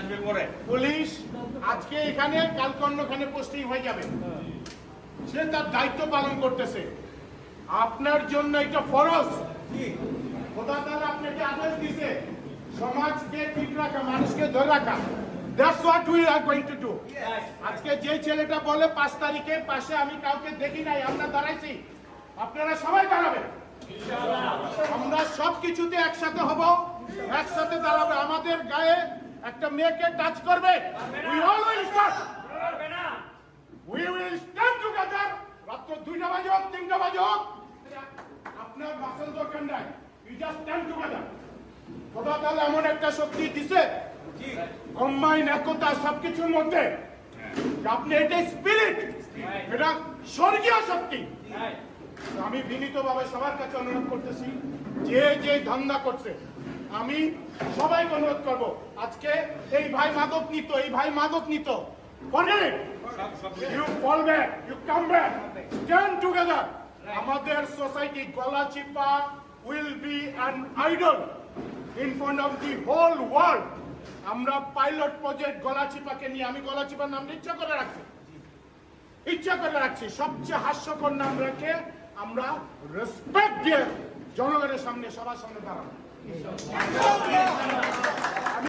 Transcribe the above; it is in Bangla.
আসবে পরে। পুলিশ আজকে এখানে কালকে অন্যখানে পোস্টিং হয়ে যাবে, সে তার দায়িত্ব পালন করতেছে। আপনার জন্য এটা ফরজ। খোদা তাআলা আপনাকে আদেশ দিয়েছে সমাজকে ঠিক রাখা, মানুষকে ধরে রাখা। That's what we are going to do. আজকে যে ছেলেটা বলে 5 তারিখে পাশে আমি কাউকে দেখি নাই, আমরা দাঁড়াইছি, আপনারা সবাই দাঁড়াবেন। আমরা সব কিছুতে একসাথে হব, একসাথে দাঁড়াবে। আমাদের গায়ে একটা মেয়েকে টাচ করবে, we all will stand. We will stand together. রাত্র 2টা বাজে হোক 3টা বাজে হোক, আপনার বাসের দরকার নাই, we just stand together. খোদা তাআলা এমন একটা শক্তি দিছে কম্বাইন একতা সবকিছুর মধ্যে, আপনি এটা স্পিরিট, এটা স্বর্গীয় শক্তি। আমি বিনীতভাবে সবার কাছে অনুরোধ করতেছি, যে যে ধান্দা করছে আমি সবাইকে অনুরোধ করব, আজকে এই ভাই মাদক নিত, এই ভাই মাদক নিত, forget it. You fall back, you come back, stand together. আমাদের society Galachipa will be an idol in front of the whole world. আমরা পাইলট প্রজেক্ট গলাচিপাকে নিয়ে, আমি গলাচিপার নাম ইচ্ছা করে রাখছি, সবচেয়ে হাস্যকর নাম রেখে আমরা রেসপেক্ট দিয়ে জনগণের সামনে, সবার সামনে দাঁড়াবো।